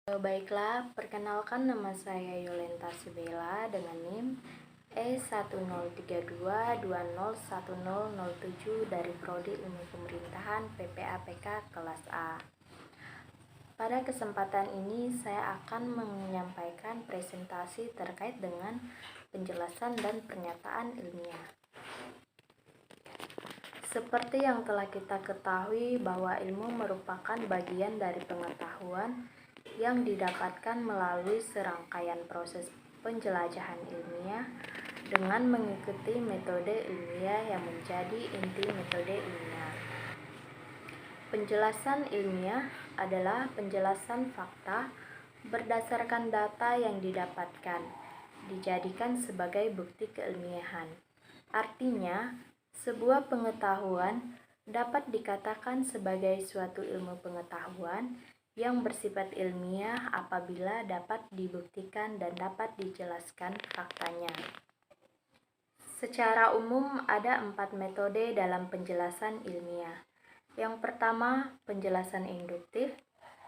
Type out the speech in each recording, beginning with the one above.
Baiklah, perkenalkan nama saya Yolenta Sibela dengan NIM E1032201007 dari Prodi Ilmu Pemerintahan PPAPK kelas A. Pada kesempatan ini saya akan menyampaikan presentasi terkait dengan penjelasan dan pernyataan ilmiah. Seperti yang telah kita ketahui bahwa ilmu merupakan bagian dari pengetahuan yang didapatkan melalui serangkaian proses penjelajahan ilmiah dengan mengikuti metode ilmiah yang menjadi inti metode ilmiah. Penjelasan ilmiah adalah penjelasan fakta berdasarkan data yang didapatkan, dijadikan sebagai bukti keilmiahan. Artinya, sebuah pengetahuan dapat dikatakan sebagai suatu ilmu pengetahuan yang bersifat ilmiah apabila dapat dibuktikan dan dapat dijelaskan faktanya. Secara umum ada 4 metode dalam penjelasan ilmiah. Yang pertama, penjelasan induktif.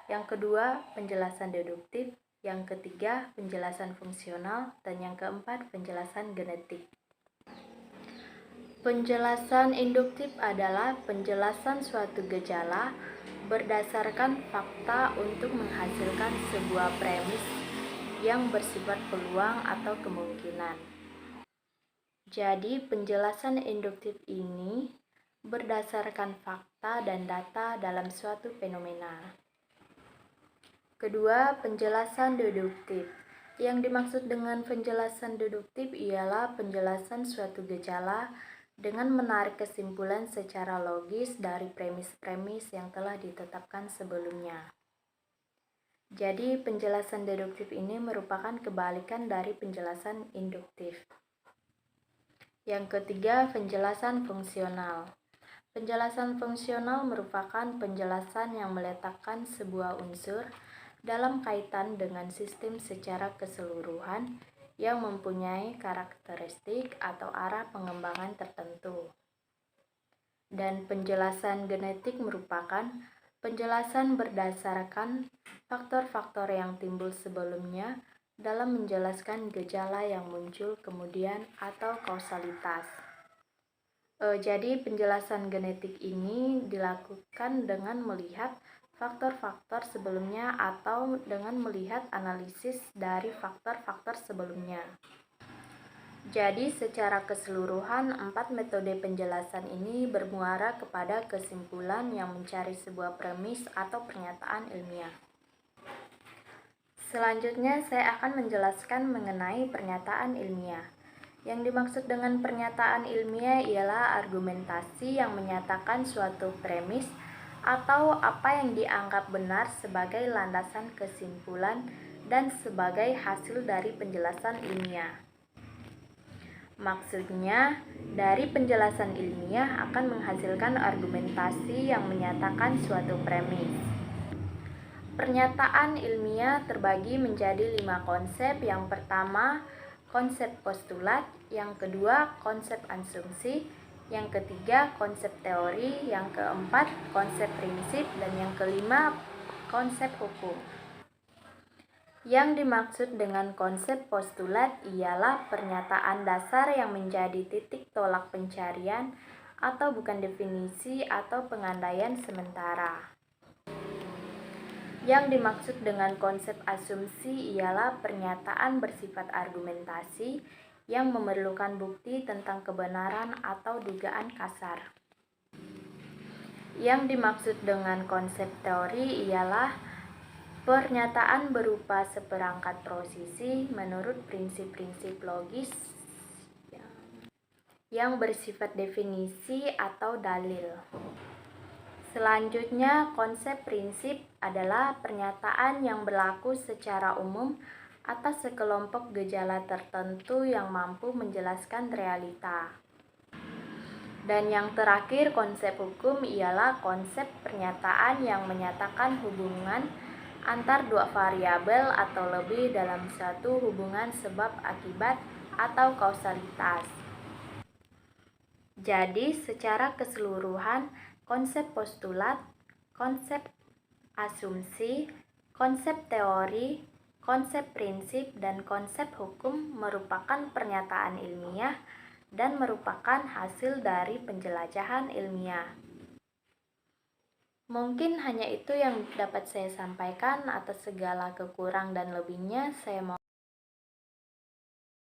Yang kedua, penjelasan deduktif. Yang ketiga, penjelasan fungsional. Dan yang keempat, penjelasan genetik. Penjelasan induktif adalah penjelasan suatu gejala berdasarkan fakta untuk menghasilkan sebuah premis yang bersifat peluang atau kemungkinan. Jadi, penjelasan induktif ini berdasarkan fakta dan data dalam suatu fenomena. Kedua, penjelasan deduktif. Yang dimaksud dengan penjelasan deduktif ialah penjelasan suatu gejala dengan menarik kesimpulan secara logis dari premis-premis yang telah ditetapkan sebelumnya. Jadi, penjelasan deduktif ini merupakan kebalikan dari penjelasan induktif. Yang ketiga, penjelasan fungsional. Penjelasan fungsional merupakan penjelasan yang meletakkan sebuah unsur dalam kaitan dengan sistem secara keseluruhan yang mempunyai karakteristik atau arah pengembangan tertentu. Dan penjelasan genetik merupakan penjelasan berdasarkan faktor-faktor yang timbul sebelumnya dalam menjelaskan gejala yang muncul kemudian atau kausalitas. Jadi penjelasan genetik ini dilakukan dengan melihat faktor-faktor sebelumnya atau dengan melihat analisis dari faktor-faktor sebelumnya. Jadi secara keseluruhan 4 metode penjelasan ini bermuara kepada kesimpulan yang mencari sebuah premis atau pernyataan ilmiah. Selanjutnya saya akan menjelaskan mengenai pernyataan ilmiah. Yang dimaksud dengan pernyataan ilmiah ialah argumentasi yang menyatakan suatu premis atau apa yang dianggap benar sebagai landasan kesimpulan dan sebagai hasil dari penjelasan ilmiah. Maksudnya, dari penjelasan ilmiah akan menghasilkan argumentasi yang menyatakan suatu premis. Pernyataan ilmiah terbagi menjadi 5 konsep. Yang pertama, konsep postulat. Yang kedua, konsep asumsi. Yang ketiga, konsep teori. Yang keempat, konsep prinsip. Dan yang kelima, konsep hukum. Yang dimaksud dengan konsep postulat ialah pernyataan dasar yang menjadi titik tolak pencarian atau bukan definisi atau pengandaian sementara. Yang dimaksud dengan konsep asumsi ialah pernyataan bersifat argumentasi yang memerlukan bukti tentang kebenaran atau dugaan kasar. Yang dimaksud dengan konsep teori ialah pernyataan berupa seperangkat posisi menurut prinsip-prinsip logis yang bersifat definisi atau dalil. Selanjutnya, konsep prinsip adalah pernyataan yang berlaku secara umum atas sekelompok gejala tertentu yang mampu menjelaskan realita. Dan yang terakhir, konsep hukum ialah konsep pernyataan yang menyatakan hubungan antar dua variabel atau lebih dalam suatu hubungan sebab akibat atau kausalitas. Jadi, secara keseluruhan, konsep postulat, konsep asumsi, Konsep teori, konsep prinsip, dan konsep hukum merupakan pernyataan ilmiah dan merupakan hasil dari penjelajahan ilmiah. Mungkin hanya itu yang dapat saya sampaikan. Atas segala kekurang dan lebihnya, saya mohon